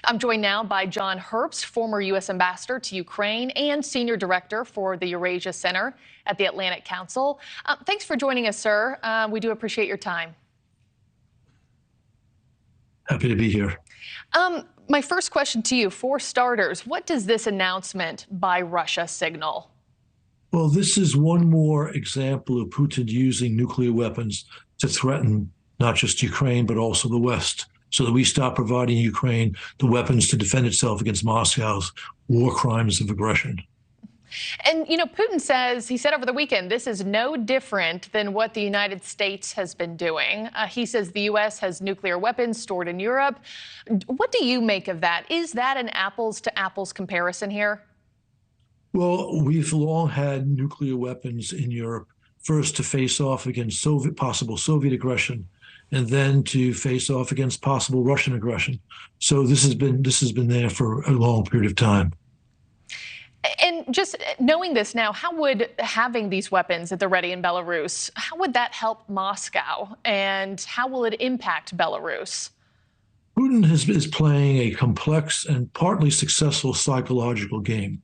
I'm joined now by John Herbst, former U.S. ambassador to Ukraine and senior director for the Eurasia Center at the Atlantic Council. Thanks for joining us, sir. We do appreciate your time. Happy to be here. My first question to you, for starters, what does this announcement by Russia signal? Well, this is one more example of Putin using nuclear weapons to threaten not just Ukraine, but also the West, so that we stop providing Ukraine the weapons to defend itself against Moscow's war crimes of aggression. And, Putin says, he said over the weekend, this is no different than what the United States has been doing. He says the U.S. has nuclear weapons stored in Europe. What do you make of that? Is that an apples to apples comparison here? Well, we've long had nuclear weapons in Europe, first to face off against possible Soviet aggression, and then to face off against possible Russian aggression. So this has been there for a long period of time. And just knowing this now, how would having these weapons at the ready in Belarus, how would that help Moscow, and how will it impact Belarus? Putin is playing a complex and partly successful psychological game.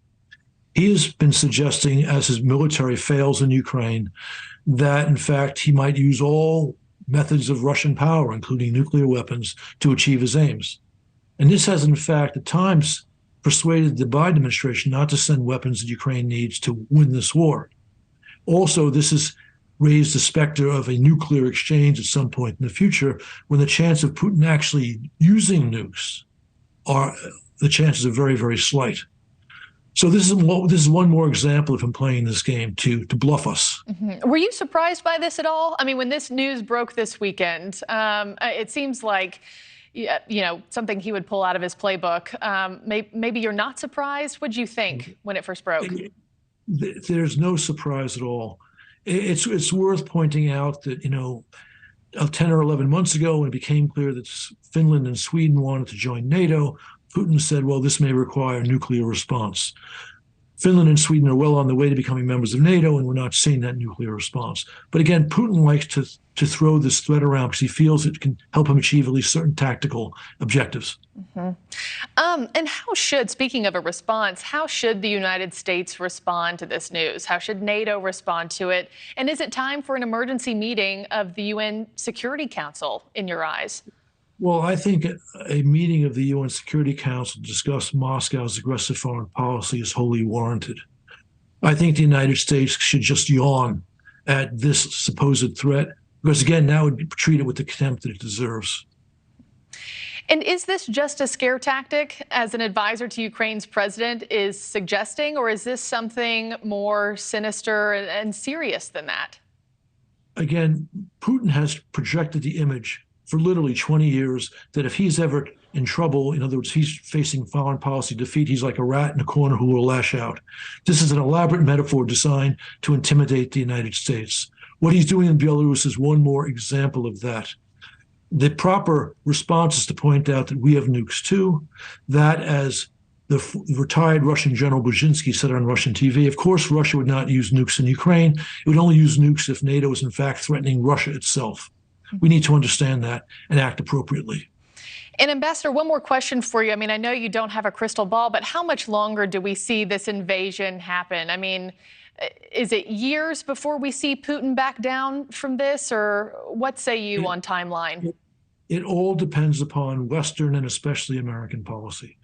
He has been suggesting, as his military fails in Ukraine, that, in fact, he might use all methods of Russian power, including nuclear weapons, to achieve his aims. And this has, in fact, at times persuaded the Biden administration not to send weapons that Ukraine needs to win this war. Also, this has raised the specter of a nuclear exchange at some point in the future, when the chance of Putin actually using nukes the chances are very, very slight. So this is one more example of him playing this game to bluff us. Mm-hmm. Were you surprised by this at all? I mean, when this news broke this weekend, it seems like something he would pull out of his playbook. Maybe you're not surprised. What did you think when it first broke? There's no surprise at all. It's worth pointing out that 10 or 11 months ago, when it became clear that Finland and Sweden wanted to join NATO, Putin said, well, this may require a nuclear response. Finland and Sweden are well on the way to becoming members of NATO, and we're not seeing that nuclear response. But again, Putin likes to throw this threat around because he feels it can help him achieve at least certain tactical objectives. Mm-hmm. And speaking of a response, how should the United States respond to this news? How should NATO respond to it? And is it time for an emergency meeting of the UN Security Council, in your eyes? Well, I think a meeting of the UN Security Council to discuss Moscow's aggressive foreign policy is wholly warranted. I think the United States should just yawn at this supposed threat, because again, now it would treat it with the contempt that it deserves. And is this just a scare tactic, as an advisor to Ukraine's president is suggesting, or is this something more sinister and serious than that? Again, Putin has projected the image for literally 20 years that if he's ever in trouble, in other words, he's facing foreign policy defeat, he's like a rat in a corner who will lash out. This is an elaborate metaphor designed to intimidate the United States. What he's doing in Belarus is one more example of that. The proper response is to point out that we have nukes too, that, as the retired Russian General Brzezinski said on Russian TV, of course, Russia would not use nukes in Ukraine. It would only use nukes if NATO is in fact threatening Russia itself. We need to understand that and act appropriately. And Ambassador, one more question for you. I mean, I know you don't have a crystal ball, but how much longer do we see this invasion happen? I mean, is it years before we see Putin back down from this, or what say you on timeline? It all depends upon Western and especially American policy.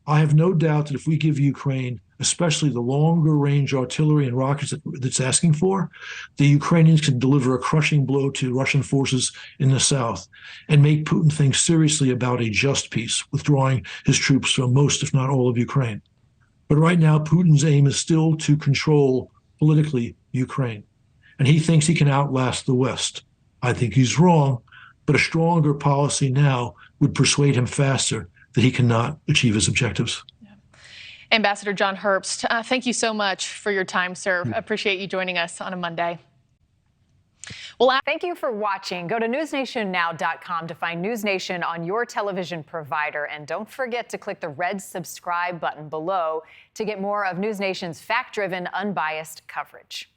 I have no doubt that if we give Ukraine, especially the longer range artillery and rockets that it's asking for, the Ukrainians can deliver a crushing blow to Russian forces in the south and make Putin think seriously about a just peace, withdrawing his troops from most, if not all, of Ukraine. But right now, Putin's aim is still to control politically Ukraine, and he thinks he can outlast the West. I think he's wrong, but a stronger policy now would persuade him faster that he cannot achieve his objectives. Yeah. Ambassador John Herbst, thank you so much for your time, sir. Appreciate you joining us on a Monday. Well, thank you for watching. Go to newsnationnow.com to find NewsNation on your television provider. And don't forget to click the red subscribe button below to get more of NewsNation's fact-driven, unbiased coverage.